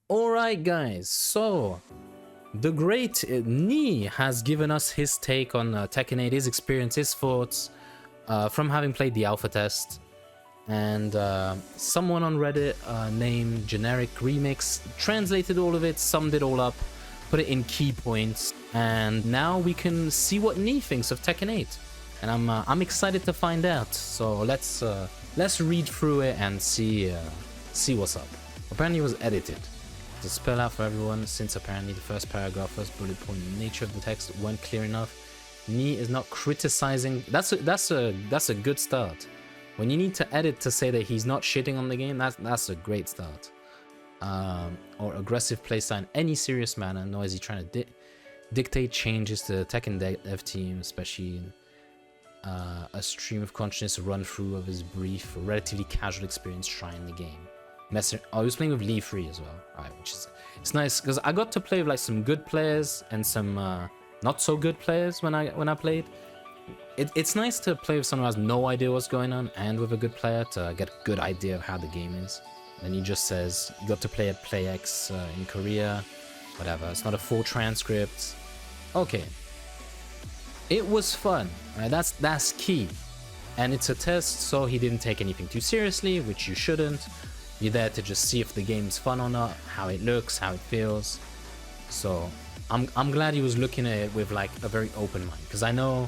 Alright guys, so the great Ni has given us his take on Tekken 8, his experience, his thoughts from having played the alpha test. And someone on Reddit named Generic Remix translated all of it, summed it all up, put it in key points, and now we can see what Ni thinks of Tekken 8. And I'm excited to find out. So let's read through it and see what's up. Apparently it was edited to spell out for everyone, since apparently the first paragraph, first bullet point, the nature of the text weren't clear enough. Ni is not criticizing. That's a good start. When you need to edit to say that he's not shitting on the game, that's a great start. Or aggressive playstyle in any serious manner, nor is he trying to dictate changes to the Tekken dev team, especially in a stream of consciousness run through of his brief, relatively casual experience trying the game. I was playing with Lee Free as well, right? Which is it's nice because I got to play with like some good players and some not so good players when I played. It's nice to play with someone who has no idea what's going on and with a good player to get a good idea of how the game is. And he just says you got to play at PlayX in Korea, whatever. It's not a full transcript. Okay, it was fun, right? That's key, and it's a test, so he didn't take anything too seriously, which you shouldn't. You're there to just see if the game's fun or not, how it looks, how it feels. So I'm glad he was looking at it with like a very open mind, because I know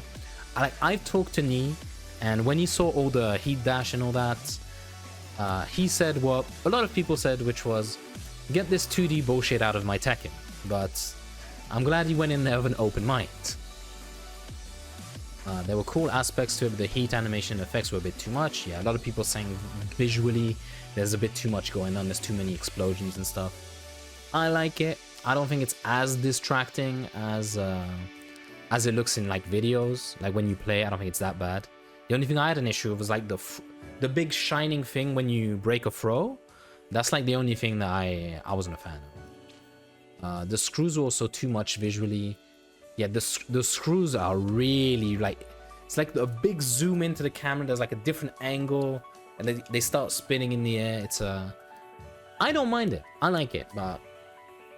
I've talked to Ni, and when he saw all the heat dash and all that, he said what a lot of people said, which was, get this 2D bullshit out of my Tekken. But I'm glad he went in there with an open mind. There were cool aspects to it, but the heat animation effects were a bit too much. Yeah, a lot of people saying visually there's a bit too much going on, there's too many explosions and stuff. I like it. I don't think it's as distracting as it looks in like videos. Like when you play, I don't think it's that bad. The only thing I had an issue with was like the big shining thing when you break a throw. That's like the only thing that I wasn't a fan of. The screws were also too much visually. Yeah, the screws are really like, it's like a big zoom into the camera. There's like a different angle, and they start spinning in the air. It's I don't mind it. I like it, but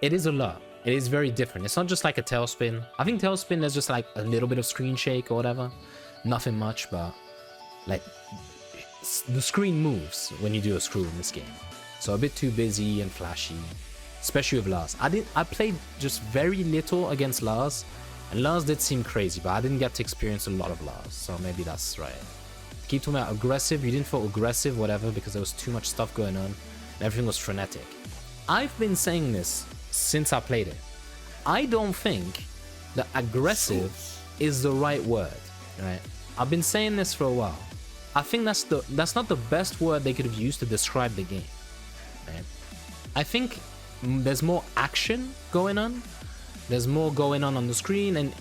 it is a lot. It is very different. It's not just like a tailspin. I think tailspin, there's just like a little bit of screen shake or whatever. Nothing much, but like the screen moves when you do a screw in this game. So a bit too busy and flashy, especially with Lars. I played just very little against Lars, and Lars did seem crazy, but I didn't get to experience a lot of Lars, so maybe that's right. Keep talking about aggressive. You didn't feel aggressive, whatever, because there was too much stuff going on, and everything was frenetic. I've been saying this since I played it. I don't think that aggressive is the right word, right? I've been saying this for a while. I think that's not the best word they could have used to describe the game, right? I think there's more action going on. There's more going on the screen, and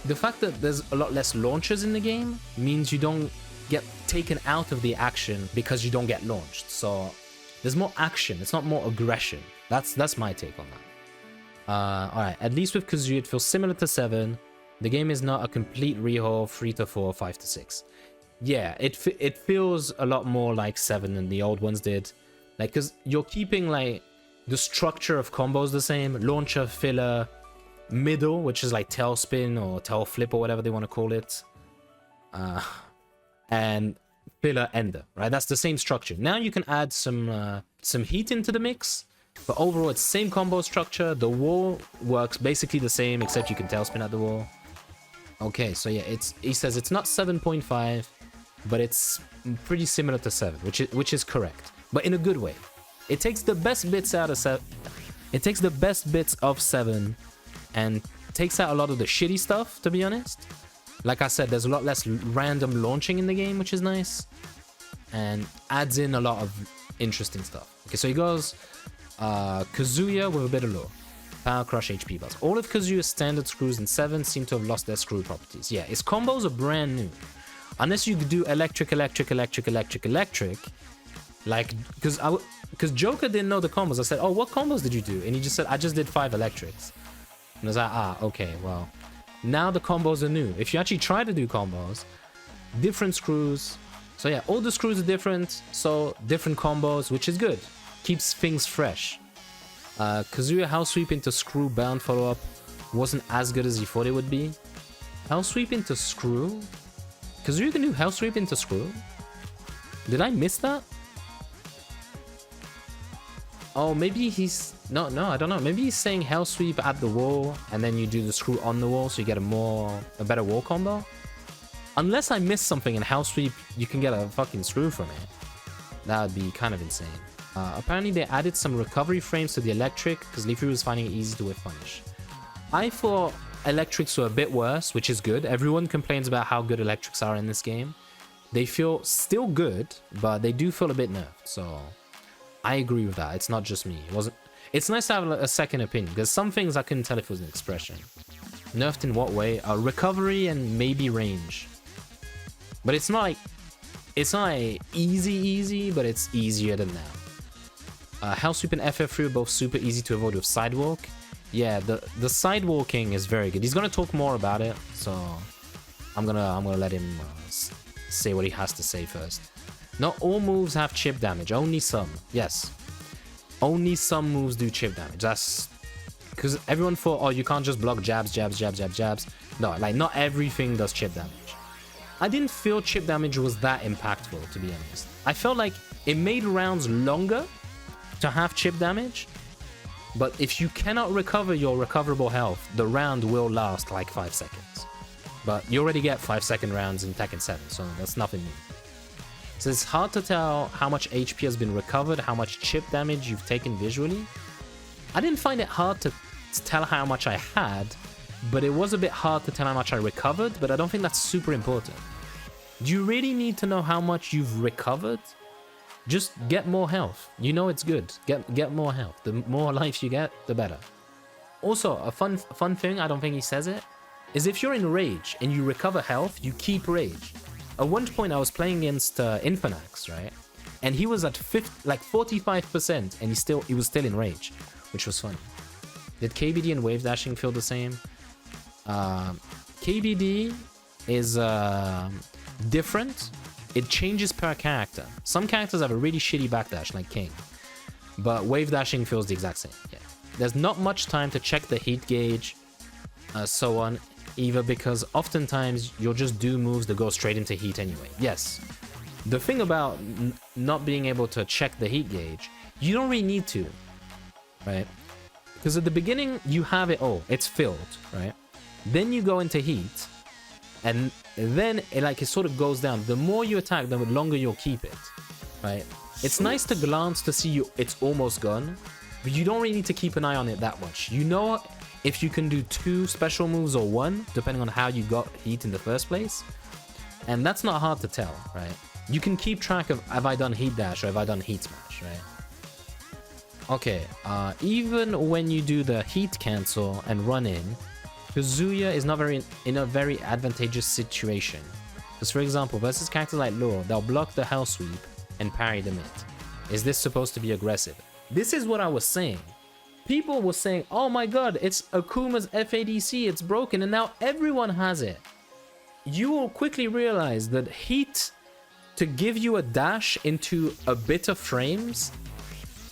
the fact that there's a lot less launches in the game means you don't get taken out of the action because you don't get launched. So there's more action. It's not more aggression. That's my take on that. Alright, at least with Kazuya, it feels similar to 7. The game is not a complete rehaul 3 to 4, 5 to 6. Yeah, it feels a lot more like 7 than the old ones did. Like, because you're keeping like the structure of combos the same. Launcher, filler, middle, which is like tailspin or tail flip or whatever they want to call it. And filler, ender, right? That's the same structure. Now you can add some heat into the mix. But overall, it's same combo structure. The wall works basically the same, except you can tailspin at the wall. Okay, so yeah, he says it's not 7.5, but it's pretty similar to 7, which is correct, but in a good way. It takes the best bits out of 7. It takes the best bits of 7 and takes out a lot of the shitty stuff, to be honest. Like I said, there's a lot less random launching in the game, which is nice, and adds in a lot of interesting stuff. Okay, so he goes Kazuya with a bit of lore. Power Crush, HP Buzz. All of Kazuya's standard screws in 7 seem to have lost their screw properties. Yeah, his combos are brand new. Unless you do electric, like, because Joker didn't know the combos. I said, oh, what combos did you do? And he just said, I just did 5 electrics. And I was like, ah, okay, well, now the combos are new. If you actually try to do combos, different screws. So yeah, all the screws are different, so different combos, which is good. Keeps things fresh. Kazuya house sweep into screw bound follow-up wasn't as good as he thought it would be. House sweep into screw? Kazuya can do house sweep into screw? Did I miss that? Oh, maybe he's... No, I don't know. Maybe he's saying house sweep at the wall and then you do the screw on the wall so you get a better wall combo. Unless I missed something in house sweep, you can get a fucking screw from it. That would be kind of insane. Apparently they added some recovery frames to the electric because Leafy was finding it easy to whip punish. I thought electrics were a bit worse, which is good. Everyone complains about how good electrics are in this game. They feel still good, but they do feel a bit nerfed, so I agree with that. It's not just me. It's nice to have a second opinion, because some things I couldn't tell if it was an expression. Nerfed in what way? Recovery and maybe range. But it's not like easy, but it's easier than now. House sweep and FF3 are both super easy to avoid with sidewalk. Yeah, the sidewalking is very good. He's gonna talk more about it, so I'm gonna let him say what he has to say first. Not all moves have chip damage, only some. Yes, only some moves do chip damage. That's because everyone thought, oh, you can't just block jabs. No, like not everything does chip damage. I didn't feel chip damage was that impactful, to be honest. I felt like it made rounds longer to have chip damage, but if you cannot recover your recoverable health, the round will last like 5 seconds. But you already get 5-second rounds in Tekken 7, so that's nothing new. So it's hard to tell how much HP has been recovered, how much chip damage you've taken visually. I didn't find it hard to tell how much I had, but it was a bit hard to tell how much I recovered, but I don't think that's super important. Do you really need to know how much you've recovered? Just get more health. You know it's good. Get more health. The more life you get, the better. Also, a fun thing, I don't think he says it, is if you're in rage and you recover health, you keep rage. At one point, I was playing against Infanax, right? And he was at 45%, and he was still in rage, which was funny. Did KBD and wave dashing feel the same? KBD is different. It changes per character. Some characters have a really shitty backdash, like King. But wave dashing feels the exact same. Yeah. There's not much time to check the heat gauge, so on, either because oftentimes you'll just do moves that go straight into heat anyway. Yes. The thing about not being able to check the heat gauge, you don't really need to, right? Because at the beginning, you have it all. It's filled, right? Then you go into heat, and then it sort of goes down. The more you attack, the longer you'll keep it, right? It's nice to glance to see it's almost gone, but you don't really need to keep an eye on it that much. You know if you can do 2 special moves or 1, depending on how you got heat in the first place. And that's not hard to tell, right? You can keep track of, have I done heat dash or have I done heat smash, right? Okay, even when you do the heat cancel and run in, Kazuya is not in a very advantageous situation. Because for example, versus characters like Lure, they'll block the hell sweep and parry the mid. Is this supposed to be aggressive? This is what I was saying. People were saying, oh my god, it's Akuma's FADC, it's broken, and now everyone has it. You will quickly realize that heat to give you a dash into a bit of frames,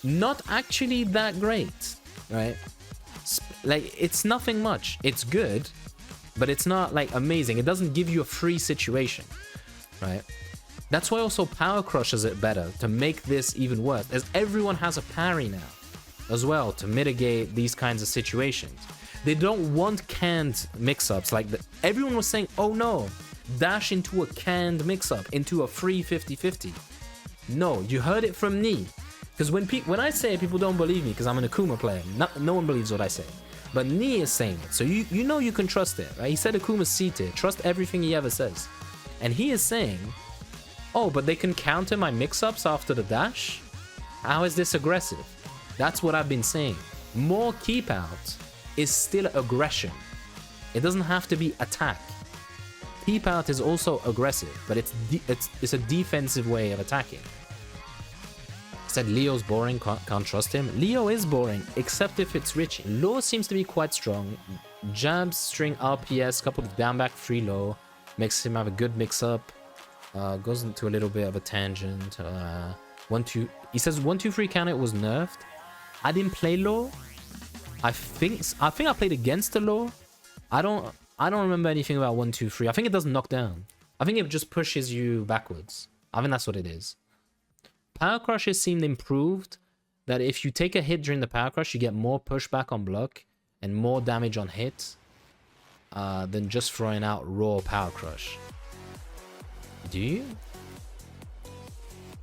not actually that great, right? Like, it's nothing much. It's good, but it's not like amazing. It doesn't give you a free situation, right? That's why also Power crushes it better to make this even worse, as everyone has a parry now as well to mitigate these kinds of situations. They don't want canned mix-ups like that. Everyone was saying, oh no, dash into a canned mix-up, into a free 50-50. No, you heard it from me. Because when I say it, people don't believe me because I'm an Akouma player. No one believes what I say. But Ni is saying it, so you know you can trust it, right? He said Akuma's C tier. Trust everything he ever says. And he is saying, oh, but they can counter my mix-ups after the dash? How is this aggressive? That's what I've been saying. More keep out is still aggression. It doesn't have to be attack. Keep out is also aggressive, but it's a defensive way of attacking. Said Leo's boring, can't trust him. Leo is boring, except if it's Richie. Low seems to be quite strong. Jabs, string RPS, coupled with down back, free low, makes him have a good mix-up. Goes into a little bit of a tangent. He says 1-2-3 counter was nerfed. I didn't play Law. I think I played against the Law. I don't remember anything about 1, 2, 3. I think it doesn't knock down. I think it just pushes you backwards. I think that's what it is. Power crushes seemed improved. That if you take a hit during the power crush, you get more pushback on block and more damage on hit than just throwing out raw power crush. Do you?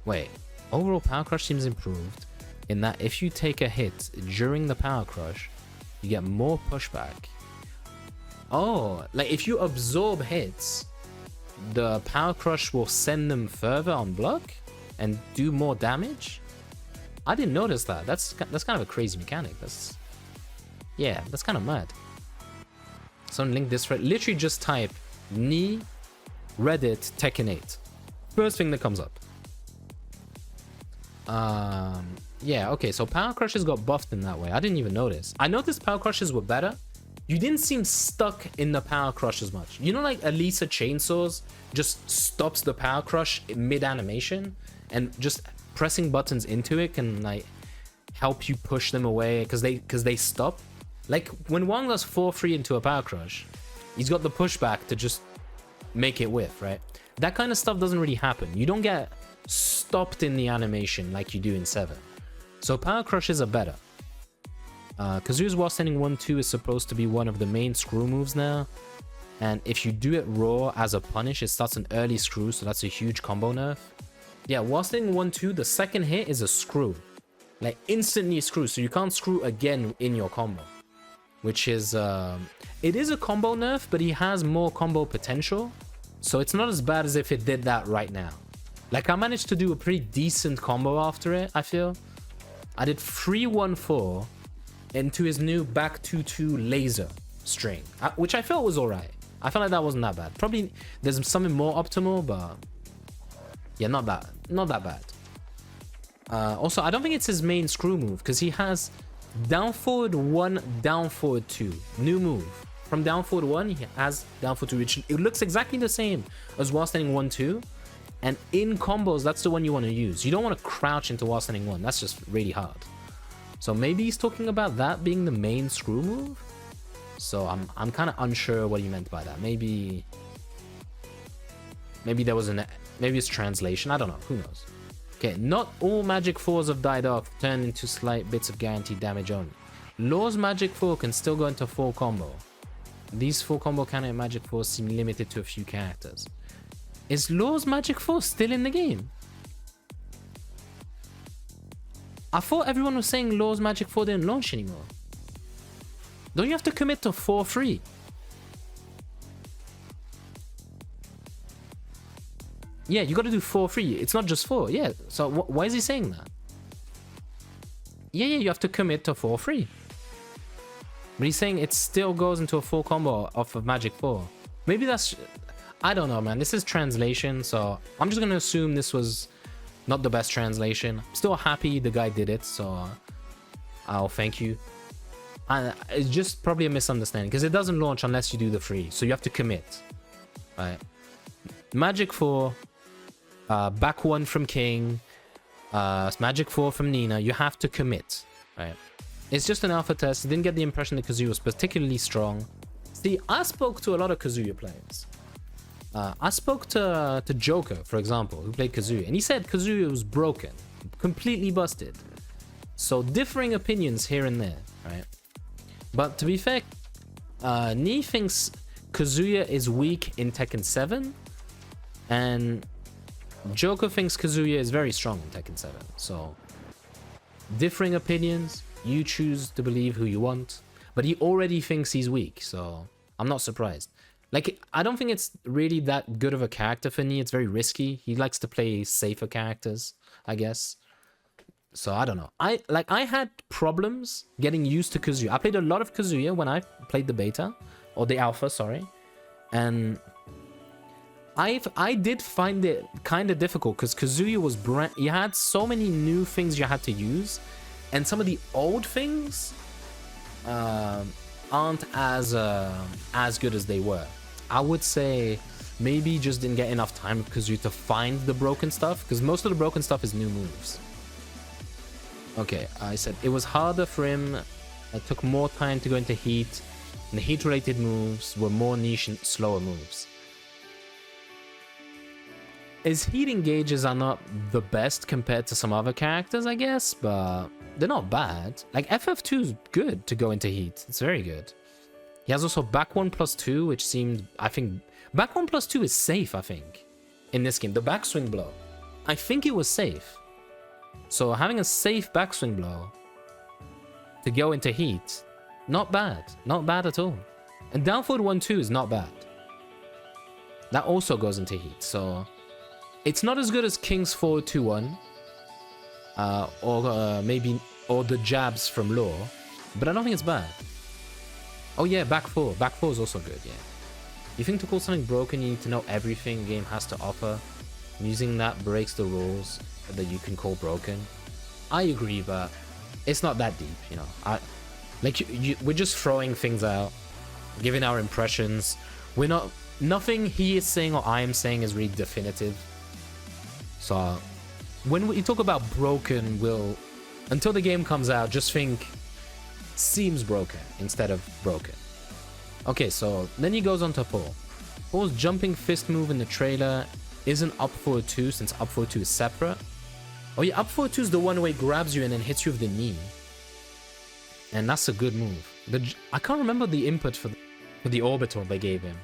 Wait, overall power crush seems improved in that if you take a hit during the power crush, you get more pushback. Oh, like if you absorb hits, the power crush will send them further on block and do more damage. I didn't notice that. That's kind of a crazy mechanic. That's kind of mad. Someone link this thread. Literally just type Ni Reddit Tekken 8. First thing that comes up. Yeah, okay, so power crushes got buffed in that way. I didn't even notice. I noticed power crushes were better. You didn't seem stuck in the power crush as much. You know, like Elisa chainsaws just stops the power crush mid animation, and just pressing buttons into it can like help you push them away because they stop. Like when Wong does 4-3 into a power crush, he's got the pushback to just make it whiff, right? That kind of stuff doesn't really happen. You don't get stopped in the animation like you do in 7. So power crushes are better. Kazuya's wall standing 1-2 is supposed to be one of the main screw moves now. And if you do it raw as a punish, it starts an early screw, so that's a huge combo nerf. Yeah, wall standing 1-2, the second hit is a screw. Like instantly screw, so you can't screw again in your combo. Which is, it is a combo nerf, but he has more combo potential. So it's not as bad as if it did that right now. Like I managed to do a pretty decent combo after it, I feel. I did 3-1-4 into his new back 2-2 laser string, which I felt was alright. I felt like that wasn't that bad. Probably there's something more optimal, but yeah, not that bad. Also, I don't think it's his main screw move because he has down forward 1, down forward 2. New move. From down forward 1, he has down forward 2, which it looks exactly the same as while standing 1-2. And in combos, that's the one you want to use. You don't want to crouch into while standing 1. That's just really hard. So maybe he's talking about that being the main screw move. So I'm kind of unsure what he meant by that. Maybe there was maybe it's translation. I don't know. Who knows? Okay, not all magic 4s have died off, turned into slight bits of guaranteed damage only. Law's magic 4 can still go into full combo. These full combo counter magic 4s seem limited to a few characters. Is Law's magic 4 still in the game? I thought everyone was saying Law's magic 4 didn't launch anymore. Don't you have to commit to 4-3? Yeah, you gotta do 4-3. It's not just 4. Yeah, so why is he saying that? Yeah, you have to commit to 4-3. But he's saying it still goes into a full combo off of magic 4. Maybe that's... I don't know, man. This is translation, so I'm just gonna assume this was not the best translation. I'm still happy the guy did it, so I'll thank you. It's just probably a misunderstanding because it doesn't launch unless you do the 3, so you have to commit. Right? Magic 4, back 1 from King, Magic 4 from Nina. You have to commit, right? It's just an alpha test. I didn't get the impression that Kazuya was particularly strong. See, I spoke to a lot of Kazuya players. I spoke to Joker, for example, who played Kazuya, and he said Kazuya was broken, completely busted. So differing opinions here and there, right? But to be fair, Ni thinks Kazuya is weak in Tekken 7, and Joker thinks Kazuya is very strong in Tekken 7. So differing opinions, you choose to believe who you want, but he already thinks he's weak, so I'm not surprised. Like, I don't think it's really that good of a character for Ni. It's very risky. He likes to play safer characters, I guess. So I don't know. I had problems getting used to Kazuya. I played a lot of Kazuya when I played the beta, or the alpha, sorry. And I did find it kind of difficult because Kazuya was you had so many new things you had to use, and some of the old things aren't as good as they were. I would say maybe just didn't get enough time with Kazuya to find the broken stuff, because most of the broken stuff is new moves. Okay, I said it was harder for him. It took more time to go into heat. And the heat-related moves were more niche and slower moves. His heat engages are not the best compared to some other characters, I guess, but they're not bad. Like, FF2 is good to go into heat. It's very good. He has also back 1 plus 2, which seemed, I think... Back 1 plus 2 is safe, I think, in this game. The backswing blow. I think it was safe. So having a safe backswing blow to go into heat, not bad. Not bad at all. And down forward 1-2 is not bad. That also goes into heat, so... It's not as good as King's forward 2-1. Or the jabs from Law. But I don't think it's bad. Oh yeah, back 4. Back 4 is also good, yeah. You think to call something broken, you need to know everything the game has to offer. Using that breaks the rules that you can call broken. I agree, but it's not that deep, you know. We're just throwing things out, giving our impressions. We're not... Nothing he is saying or I am saying is really definitive. So, when we talk about broken, until the game comes out, just think seems broken instead of broken. Okay, so then he goes on to Paul. Paul's jumping fist move in the trailer isn't up forward 2 since up forward 2 is separate. Oh yeah, up forward 2 is the one where he grabs you and then hits you with the knee. And that's a good move. I can't remember the input for the orbital they gave him.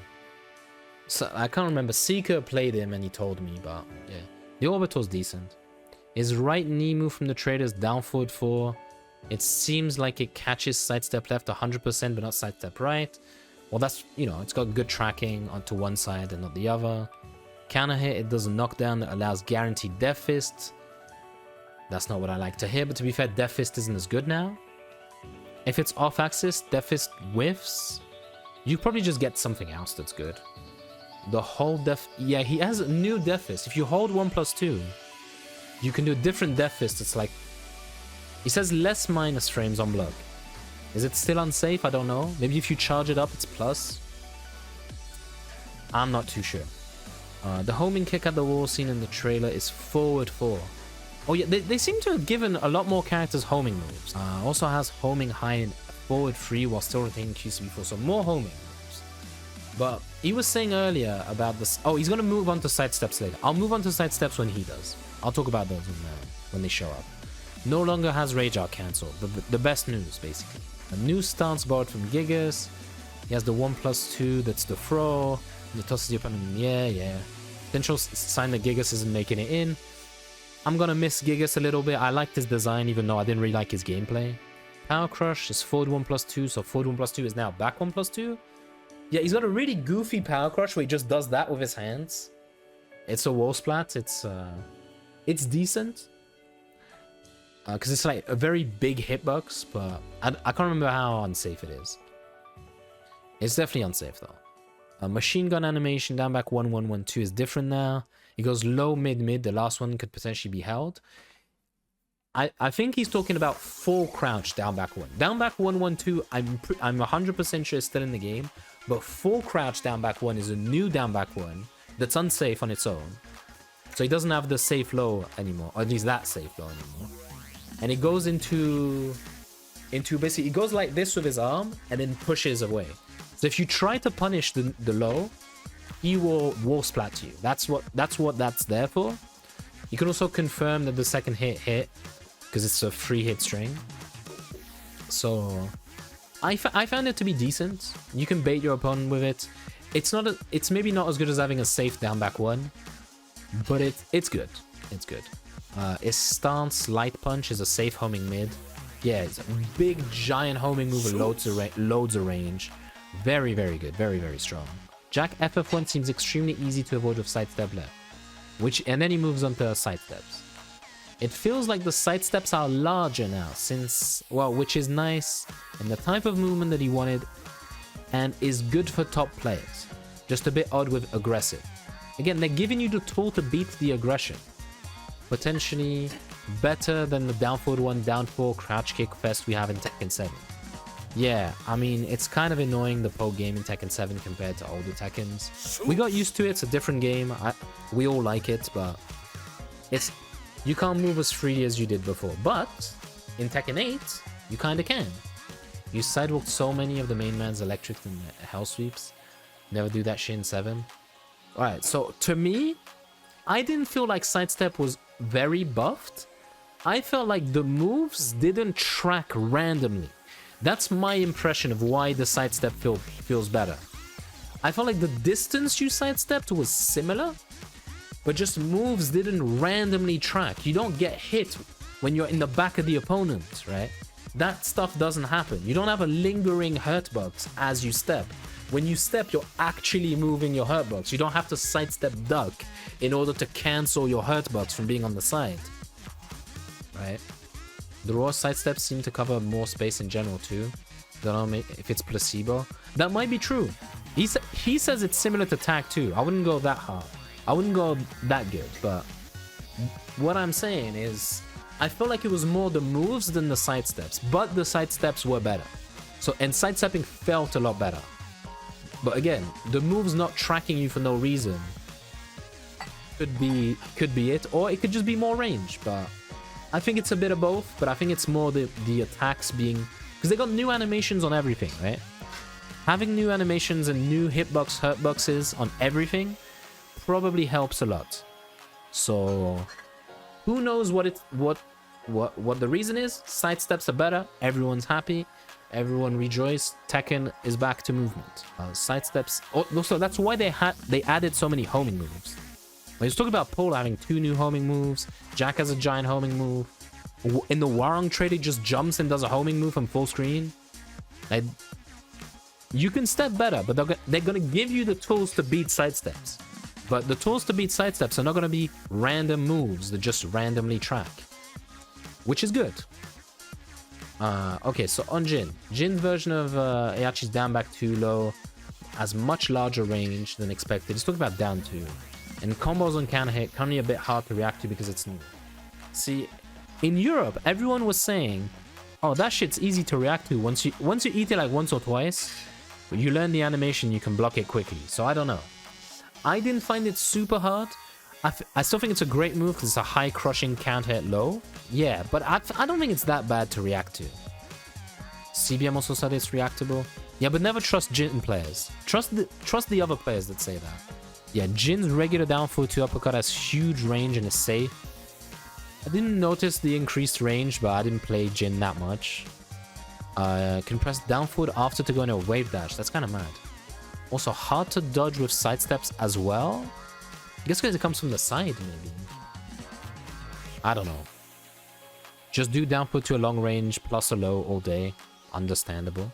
So I can't remember. Seeker played him and he told me, but yeah. The orbital's decent. His right knee move from the trailer is down forward 4. It seems like it catches sidestep left 100% but not sidestep right. Well, that's, you know, it's got good tracking onto one side and not the other. Counter hit, it does a knockdown that allows guaranteed Death Fist. That's not what I like to hear, but to be fair, Death Fist isn't as good now. If it's off axis, Death Fist whiffs. You probably just get something else that's good. The whole yeah, he has a new Death Fist. If you hold 1 plus 2, you can do a different Death Fist. It's like, he says less minus frames on block. Is it still unsafe? I don't know. Maybe if you charge it up, it's plus. I'm not too sure. The homing kick at the wall seen in the trailer is forward 4. Oh yeah, they seem to have given a lot more characters homing moves. Also has homing high and forward 3 while still retaining QCB4, so more homing moves. But he was saying earlier about this. Oh, he's gonna move on to side steps later. I'll move on to side steps when he does. I'll talk about those when they show up. No longer has Rage Art cancelled. The best news, basically. A new stance borrowed from Gigas. He has the 1 plus 2, that's the throw. The tosses the opponent. Yeah. Potential sign that Gigas isn't making it in. I'm gonna miss Gigas a little bit. I liked his design, even though I didn't really like his gameplay. Power Crush is forward 1 plus 2, so forward 1 plus 2 is now back 1 plus 2. Yeah, he's got a really goofy Power Crush where he just does that with his hands. It's a wall splat. It's decent. Because it's like a very big hitbox, but I can't remember how unsafe it is. It's definitely unsafe though. Machine gun animation down back 1-1-1-2 is different now. It goes low, mid. The last one could potentially be held. I think he's talking about full crouch down back 1. Down back 1-1-2, I'm 100% sure it's still in the game. But full crouch down back 1 is a new down back 1 that's unsafe on its own. So he doesn't have the safe low anymore, or at least that safe low anymore. And it goes into basically, it goes like this with his arm and then pushes away. So if you try to punish the low, he will wall splat you. That's what that's there for. You can also confirm that the second hit because it's a 3-hit string. So I found it to be decent. You can bait your opponent with it. It's maybe not as good as having a safe down back 1, but it's good. It's good. His stance light punch is a safe homing mid. Yeah, it's a big giant homing move with loads of range. Very, very good. Very, very strong. Jack FF1 seems extremely easy to avoid with sidestep left, and then he moves on to sidesteps. It feels like the sidesteps are larger now, which is nice, and the type of movement that he wanted, and is good for top players. Just a bit odd with aggressive. Again, they're giving you the tool to beat the aggression. Potentially better than the down forward 1, down 4 crouch kick fest we have in Tekken 7. Yeah, I mean, it's kind of annoying, the poke game in Tekken 7 compared to older Tekkens. We got used to it, it's a different game. We all like it, but you can't move as freely as you did before. But In Tekken 8, you kinda can. You sidewalked so many of the main man's electric and hell sweeps. Never do that shit in 7. Alright, so to me, I didn't feel like sidestep was very buffed. I felt like the moves didn't track randomly. That's my impression of why the sidestep feels better. I felt like the distance you sidestepped was similar, but just moves didn't randomly track. You don't get hit when you're in the back of the opponent, right? That stuff doesn't happen. You don't have a lingering hurtbox as you step. When you step, you're actually moving your hurtbox. You don't have to sidestep duck in order to cancel your hurtbox from being on the side, right? The raw sidesteps seem to cover more space in general too. Don't know if it's placebo. That might be true. He says it's similar to tag 2. I wouldn't go that hard. I wouldn't go that good, but what I'm saying is I felt like it was more the moves than the sidesteps, but the sidesteps were better. So, and sidestepping felt a lot better. But again, the moves not tracking you for no reason could be it, or it could just be more range. But I think it's a bit of both, but I think it's more the attacks being, because they got new animations on everything, right? Having new animations and new hitbox, hurtboxes on everything probably helps a lot. So who knows what the reason is? Sidesteps are better. Everyone's happy. Everyone rejoiced. Tekken is back to movement. Sidesteps. Also, that's why they added so many homing moves. When you talk about Paul having 2 new homing moves, Jack has a giant homing move. In the Warong trade, he just jumps and does a homing move from full screen. Like, you can step better, but they're gonna give you the tools to beat sidesteps. But the tools to beat sidesteps are not gonna be random moves that just randomly track, which is good. Okay, so on Jin. Jin's version of Heihachi's down back too low has much larger range than expected. Let's talk about down 2. And combos on counter hit can be a bit hard to react to because it's new. See, in Europe, everyone was saying, oh, that shit's easy to react to. Once you eat it like once or twice, you learn the animation, you can block it quickly. So I don't know. I didn't find it super hard. I still think it's a great move because it's a high crushing counter hit low. Yeah, but I don't think it's that bad to react to. CBM also said it's reactable. Yeah, but never trust Jin players. Trust the other players that say that. Yeah, Jin's regular down forward 2 uppercut has huge range and is safe. I didn't notice the increased range, but I didn't play Jin that much. Can press down forward after to go into a wave dash. That's kind of mad. Also hard to dodge with sidesteps as well. I guess because it comes from the side, maybe. I don't know. Just do down forward to a long range plus a low all day. Understandable.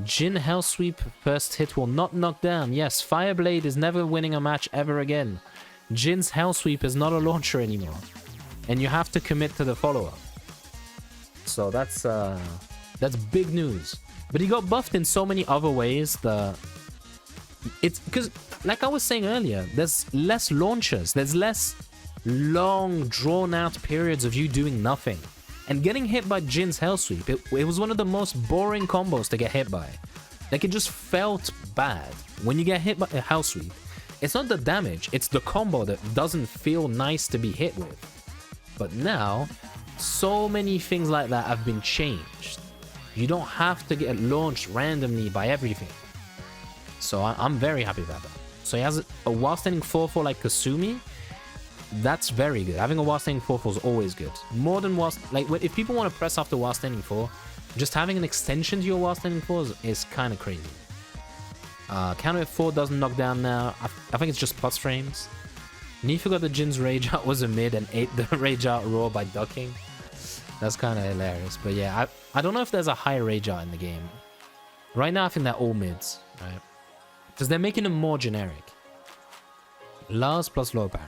Jin Hell Sweep first hit will not knock down. Yes, Fireblade is never winning a match ever again. Jin's Hell Sweep is not a launcher anymore. And you have to commit to the follow-up. So that's big news. But he got buffed in so many other ways. It's because, like I was saying earlier, there's less launchers. There's less long, drawn-out periods of you doing nothing. And getting hit by Jin's Hell Sweep, it was one of the most boring combos to get hit by. Like, it just felt bad. When you get hit by a Hell Sweep, it's not the damage, it's the combo that doesn't feel nice to be hit with. But now, so many things like that have been changed. You don't have to get launched randomly by everything. So I'm very happy about that. So he has a while standing 4-4 like Kasumi. That's very good. Having a while standing 4-4 is always good. More than while, like, if people want to press after while standing 4, just having an extension to your while standing 4 is kind of crazy. Counter 4 doesn't knock down now. I think it's just plus frames. Ni forgot that Jin's rage out was a mid and ate the rage out raw by ducking. That's kind of hilarious. But yeah, I don't know if there's a high rage out in the game. Right now, I think they're all mids, right? Because they're making them more generic. Lars plus low parry.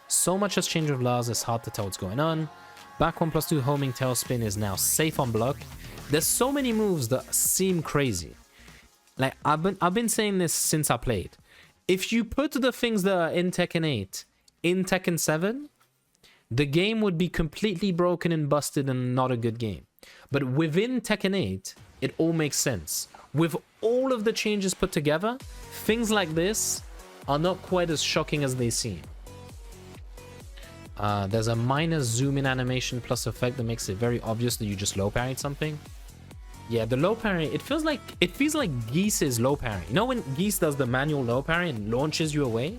So much has changed with Lars, it's hard to tell what's going on. Back 1+2 homing tailspin is now safe on block. There's so many moves that seem crazy. Like, I've been saying this since I played. If you put the things that are in Tekken 8 in Tekken 7, the game would be completely broken and busted and not a good game. But within Tekken 8, it all makes sense. With all of the changes put together, things like this are not quite as shocking as they seem. There's a minor zoom in animation plus effect that makes it very obvious that you just low parried something. Yeah, the low parry, it feels like Geese's low parry. You know when Geese does the manual low parry and launches you away?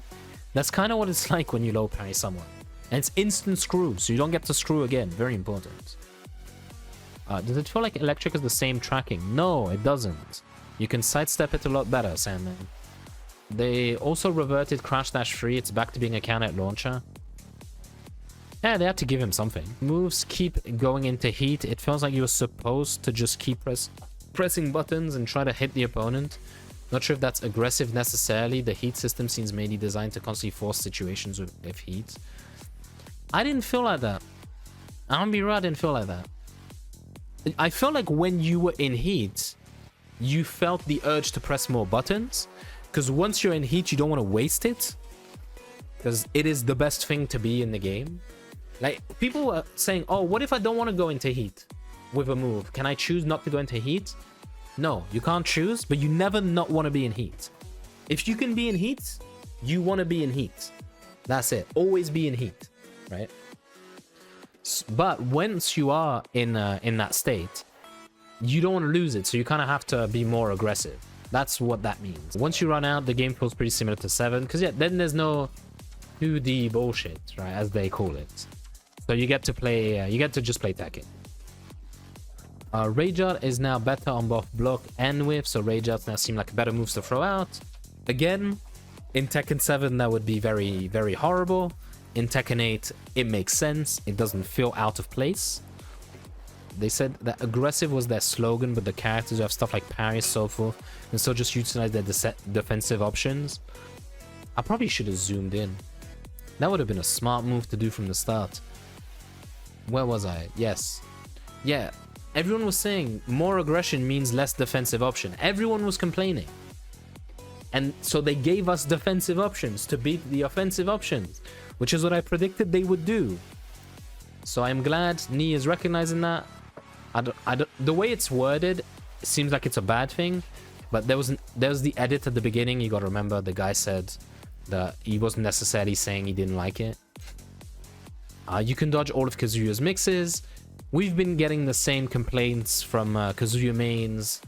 That's kind of what it's like when you low parry someone. And it's instant screw, so you don't get to screw again. Very important. Does it feel like electric is the same tracking? No, it doesn't. You can sidestep it a lot better, Sandman. They also reverted Crash Dash 3. It's back to being a counter launcher. Yeah, they had to give him something. Moves keep going into heat. It feels like you were supposed to just keep pressing buttons and try to hit the opponent. Not sure if that's aggressive necessarily. The heat system seems mainly designed to constantly force situations with heat. I didn't feel like that. I'm gonna be real, I didn't feel like that. I felt like when you were in heat, you felt the urge to press more buttons. Because once you're in heat, you don't want to waste it. Because it is the best thing to be in the game. Like, people are saying, oh, what if I don't want to go into heat with a move? Can I choose not to go into heat? No, you can't choose, but you never not want to be in heat. If you can be in heat, you want to be in heat. That's it. Always be in heat, right? But once you are in that state, you don't want to lose it, so you kind of have to be more aggressive. That's what that means. Once you run out, the game feels pretty similar to 7, because yeah, then there's no 2D bullshit, right, as they call it. So you get to play, you get to just play Tekken. Rage Art is now better on both block and whiff, so Rage Arts now seem like better moves to throw out. Again, in Tekken 7 that would be very, very horrible. In Tekken 8, it makes sense. It doesn't feel out of place. They said that aggressive was their slogan, but the characters who have stuff like parry and so forth, and so just utilize their defensive options. I probably should have zoomed in. That would have been a smart move to do from the start. Where was I? Yes. Yeah, everyone was saying more aggression means less defensive option. Everyone was complaining. And so they gave us defensive options to beat the offensive options, which is what I predicted they would do. So I'm glad Knee is recognizing that. The way it's worded, it seems like it's a bad thing, but there was the edit at the beginning. You gotta remember, the guy said that he wasn't necessarily saying he didn't like it. You can dodge all of Kazuya's mixes. We've been getting the same complaints from Kazuya mains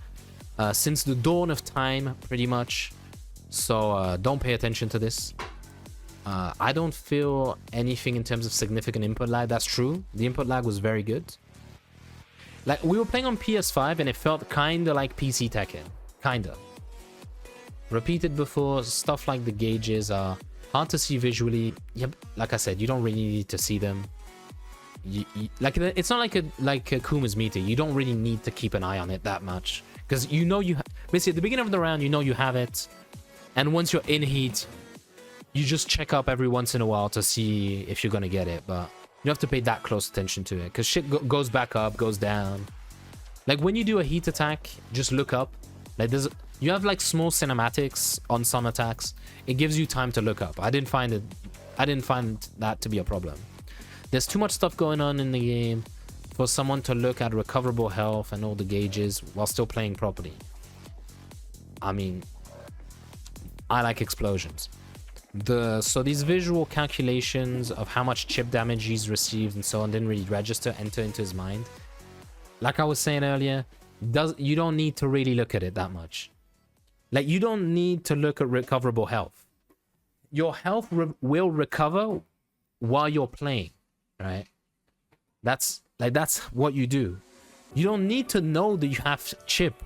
since the dawn of time, pretty much. So don't pay attention to this. I don't feel anything in terms of significant input lag. That's true. The input lag was very good. Like, we were playing on PS5 and it felt kinda like PC Tekken. Kinda. Repeated before, stuff like the gauges are hard to see visually. Yep, like I said, you don't really need to see them. Like, it's not like Akuma's meter. You don't really need to keep an eye on it that much. Because you know basically at the beginning of the round, you know you have it. And once you're in heat, you just check up every once in a while to see if you're gonna get it, but you don't have to pay that close attention to it because shit goes back up, goes down. Like when you do a heat attack, just look up. Like you have like small cinematics on some attacks. It gives you time to look up. I didn't find that to be a problem. There's too much stuff going on in the game for someone to look at recoverable health and all the gauges while still playing properly. I mean, I like explosions. So these visual calculations of how much chip damage he's received and so on didn't really enter into his mind. Like I was saying earlier, you don't need to really look at it that much. Like, you don't need to look at recoverable health. Your health will recover while you're playing, right? That's what you do. You don't need to know that you have chip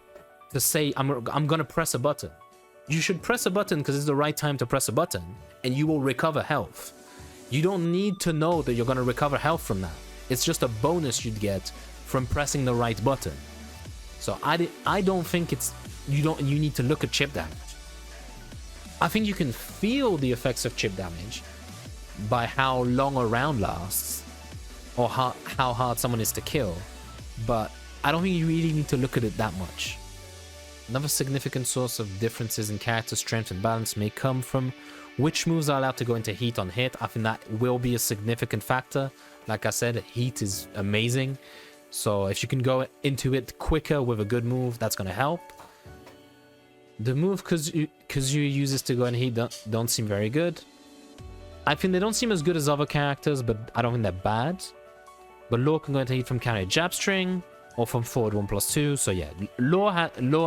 to say I'm gonna press a button. You should press a button because it's the right time to press a button, and you will recover health. You don't need to know that you're going to recover health from that. It's just a bonus you'd get from pressing the right button. So I don't think you need to look at chip damage. I think you can feel the effects of chip damage by how long a round lasts or how hard someone is to kill, but I don't think you really need to look at it that much. Another significant source of differences in character strength and balance may come from which moves are allowed to go into heat on hit. I think that will be a significant factor. Like I said, heat is amazing. So if you can go into it quicker with a good move, that's going to help. The move Kazuya uses to go in heat don't seem very good. I think they don't seem as good as other characters, but I don't think they're bad. But Law can go into heat from counter jab string or from forward 1+2. So yeah, Law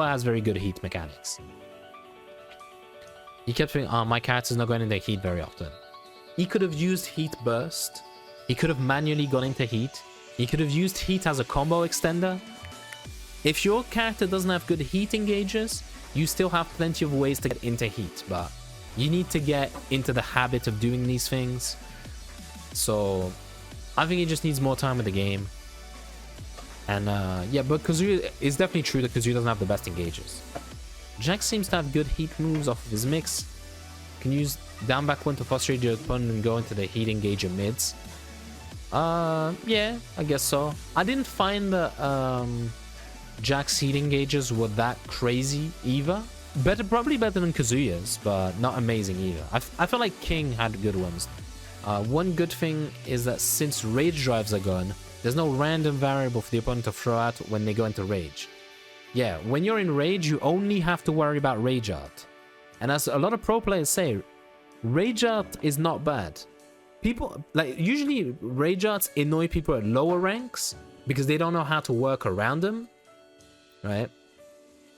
has very good heat mechanics. He kept saying, my character's not going into heat very often. He could have used heat burst. He could have manually gone into heat. He could have used heat as a combo extender. If your character doesn't have good heat engages, you still have plenty of ways to get into heat, but you need to get into the habit of doing these things. So I think he just needs more time with the game. And yeah, but Kazuya, it's definitely true that Kazuya doesn't have the best engages. Jack seems to have good heat moves off of his mix. Can use down back one to frustrate your opponent and go into the heat engager mids. Yeah, I guess so. I didn't find that Jack's heat engages were that crazy either. Probably better than Kazuya's, but not amazing either. I felt like King had good ones. One good thing is that since rage drives are gone, there's no random variable for the opponent to throw out when they go into rage. Yeah, when you're in rage, you only have to worry about rage art. And as a lot of pro players say, rage art is not bad. People, like, usually rage arts annoy people at lower ranks because they don't know how to work around them, right?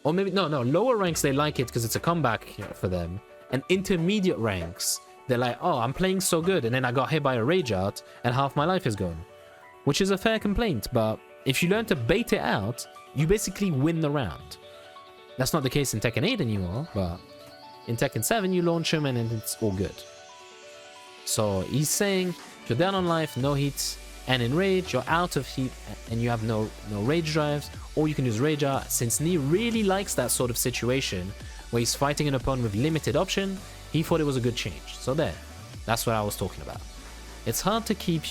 Or maybe, no, lower ranks, they like it because it's a comeback for them. And intermediate ranks, they're like, oh, I'm playing so good, and then I got hit by a rage art, and half my life is gone. Which is a fair complaint, but if you learn to bait it out, you basically win the round. That's not the case in Tekken 8 anymore, but in Tekken 7, you launch him and it's all good. So he's saying, if you're down on life, no heat, and in rage, you're out of heat, and you have no rage drives, or you can use rage art, since Nee really likes that sort of situation, where he's fighting an opponent with limited option, he thought it was a good change. So there, that's what I was talking about. It's hard to keep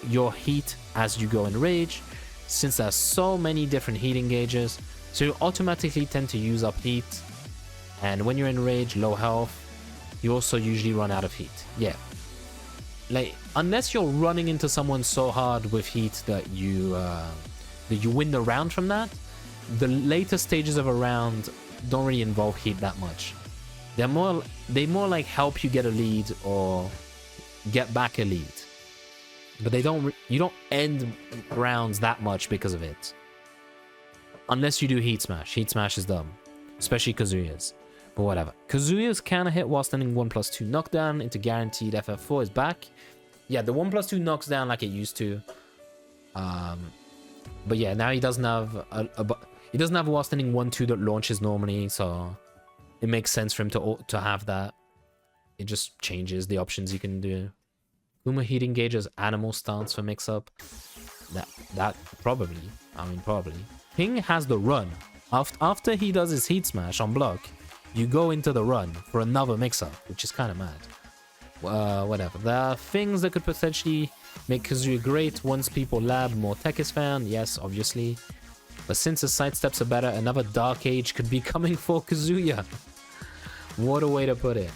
your heat as you go in rage, since there's so many different heat engages, so you automatically tend to use up heat, and when you're in rage, low health, you also usually run out of heat. Yeah. Like, unless you're running into someone so hard with heat that you win the round from that, the later stages of a round don't really involve heat that much. They more like help you get a lead or get back a lead. But you don't end rounds that much because of it. Unless you do heat smash. Heat smash is dumb. Especially Kazuya's. But whatever. Kazuya's counter hit while standing 1+2 knockdown into guaranteed FF4 is back. Yeah, the 1+2 knocks down like it used to. But yeah, now he doesn't have he doesn't have while standing 1-2 that launches normally, so it makes sense for him to have that. It just changes the options you can do. Akouma heat engages animal stance for mix-up. That probably. King has the run. After he does his heat smash on block, you go into the run for another mix-up, which is kind of mad. Whatever. There are things that could potentially make Kazuya great once people lab more tech is found. Yes, obviously. But since his sidesteps are better, another Dark Age could be coming for Kazuya. What a way to put it.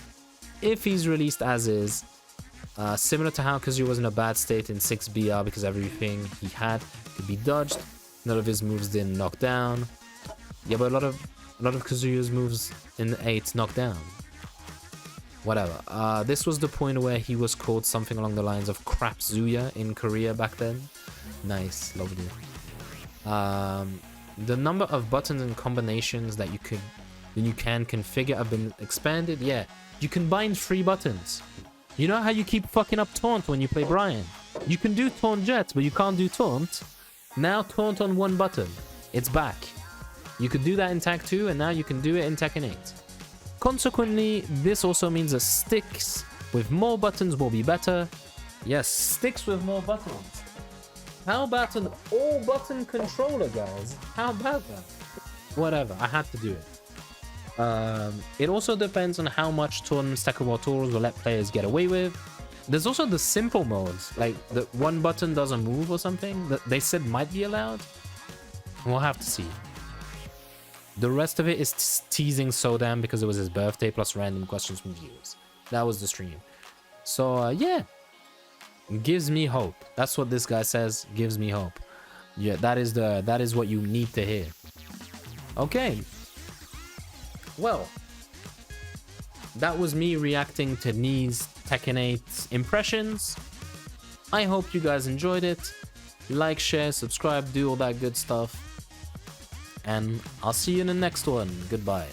If he's released as is, similar to how Kazuya was in a bad state in 6BR because everything he had could be dodged. None of his moves didn't knock down. Yeah, but a lot of Kazuya's moves in 8 knocked down. Whatever. This was the point where he was called something along the lines of Crap Zuya in Korea back then. Nice, lovely. The number of buttons and combinations that you can configure have been expanded. Yeah, you can bind 3 buttons. You know how you keep fucking up taunt when you play Brian? You can do taunt jet, but you can't do taunt. Now taunt on 1 button. It's back. You could do that in Tag 2, and now you can do it in Tekken 8. Consequently, this also means that sticks with more buttons will be better. Yes, sticks with more buttons. How about an all-button controller, guys? How about that? Whatever, I had to do it. It also depends on how much tournament stackable tools will let players get away with. There's also the simple modes, like the 1 button doesn't move or something that they said might be allowed. We'll have to see. The rest of it is teasing Sodam because it was his birthday plus random questions from viewers. That was the stream. So yeah, gives me hope. That's what this guy says. Gives me hope. Yeah, that is what you need to hear. Okay. Well, that was me reacting to Nee's Tekken 8 impressions. I hope you guys enjoyed it. Like, share, subscribe, do all that good stuff. And I'll see you in the next one. Goodbye.